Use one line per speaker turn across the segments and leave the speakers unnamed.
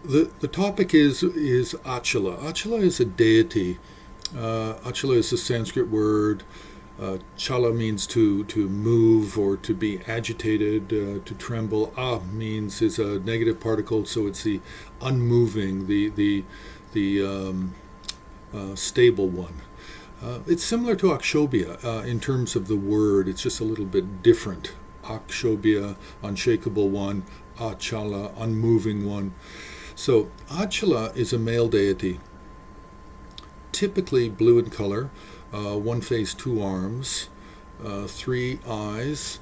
The topic is Achala. Achala is a deity. Achala is a Sanskrit word. Chala means to move or to be agitated, to tremble. Means is a negative particle, so it's the unmoving, the stable one. It's similar to Akshobhya in terms of the word. It's just a little bit different. Akshobhya, unshakable one. Achala, unmoving one. So Achala is a male deity, typically blue in color, one face, two arms, three eyes,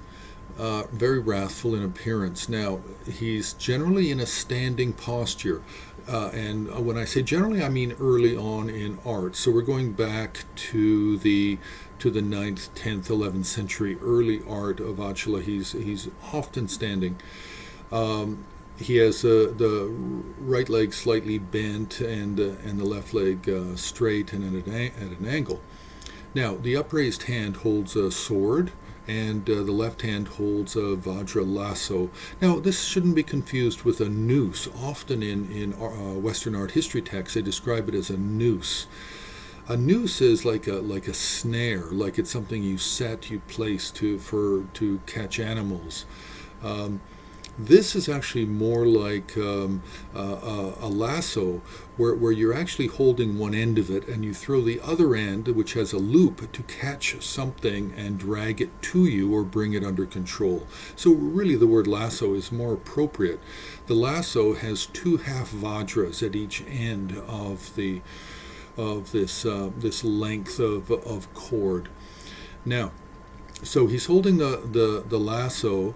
very wrathful in appearance. Now, he's generally in a standing posture. And when I say generally, I mean early on in art. So we're going back to the 9th, 10th, 11th century early art of Achala. He's often standing. He has the right leg slightly bent and the left leg straight and at an angle. Now, the upraised hand holds a sword, and the left hand holds a vajra lasso. Now, this shouldn't be confused with a noose. Often in Western art history texts, they describe it as a noose. A noose is like a snare, like it's something you set, you place to catch animals. This is actually more like a lasso where you're actually holding one end of it and you throw the other end, which has a loop, to catch something and drag it to you or bring it under control. So really the word lasso is more appropriate. The lasso has two half vajras at each end of this length of cord. Now, so he's holding the lasso.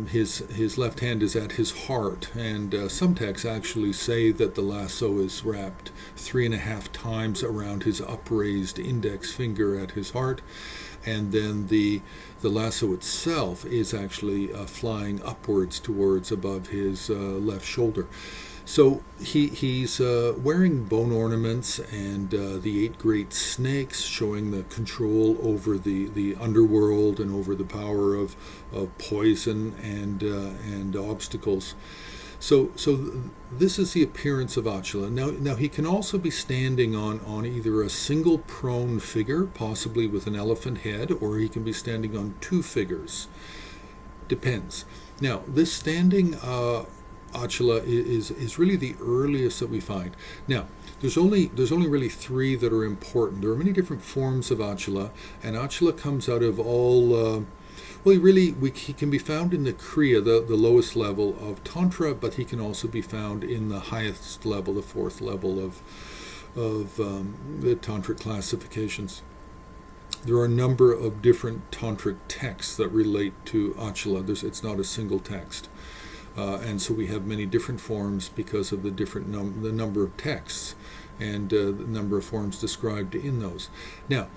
His left hand is at his heart, and some texts actually say that the lasso is wrapped 3.5 times around his upraised index finger at his heart, and then the lasso itself is actually flying upwards towards above his left shoulder. So he's wearing bone ornaments and the 8 great snakes, showing the control over the underworld and over the power of poison and obstacles. So this is the appearance of Achala. Now he can also be standing on either a single prone figure, possibly with an elephant head, or he can be standing on 2 figures. Depends. Now, this standing Achala is really the earliest that we find. Now, there's only really 3 that are important. There are many different forms of Achala, and Achala comes out of all. He can be found in the Kriya, the lowest level of Tantra, but he can also be found in the highest level, the 4th level of the Tantric classifications. There are a number of different Tantric texts that relate to Achala. It's not a single text. And so we have many different forms because of the the number of texts and the number of forms described in those. Now,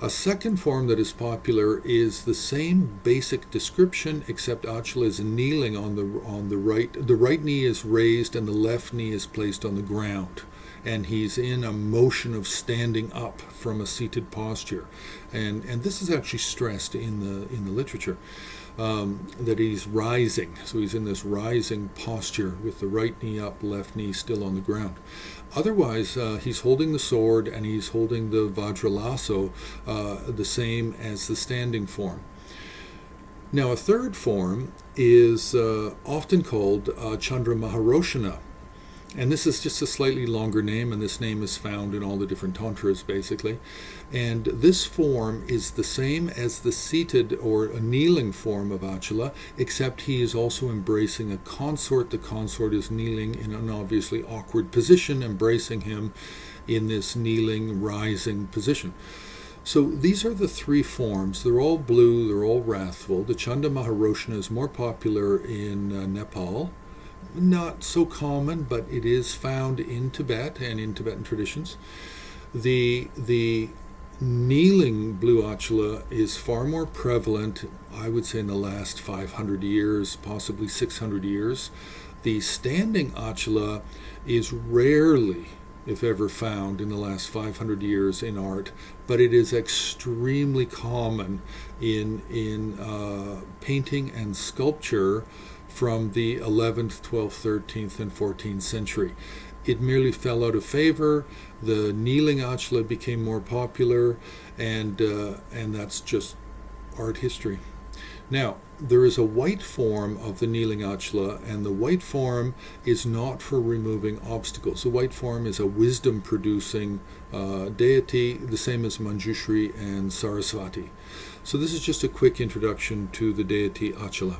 a second form that is popular is the same basic description, except Achala is kneeling on the right. The right knee is raised and the left knee is placed on the ground, and he's in a motion of standing up from a seated posture. And this is actually stressed in the literature. That he's rising. So he's in this rising posture with the right knee up, left knee still on the ground. Otherwise, he's holding the sword and he's holding the vajra lasso, the same as the standing form. Now, a third form is often called Canadamaharoshana. And this is just a slightly longer name, and this name is found in all the different tantras, basically. And this form is the same as the seated or a kneeling form of Achala, except he is also embracing a consort. The consort is kneeling in an obviously awkward position, embracing him in this kneeling, rising position. So these are the 3 forms. They're all blue, they're all wrathful. The Canadamaharoshana is more popular in Nepal. Not so common, but it is found in Tibet and in Tibetan traditions. The kneeling blue Achala is far more prevalent, I would say, in the last 500 years, possibly 600 years. The standing Achala is rarely, if ever, found in the last 500 years in art, but it is extremely common in painting and sculpture from the 11th, 12th, 13th, and 14th century. It merely fell out of favor. The kneeling Achala became more popular, and that's just art history. Now, there is a white form of the kneeling Achala, and the white form is not for removing obstacles. The white form is a wisdom-producing deity, the same as Manjushri and Saraswati. So this is just a quick introduction to the deity Achala.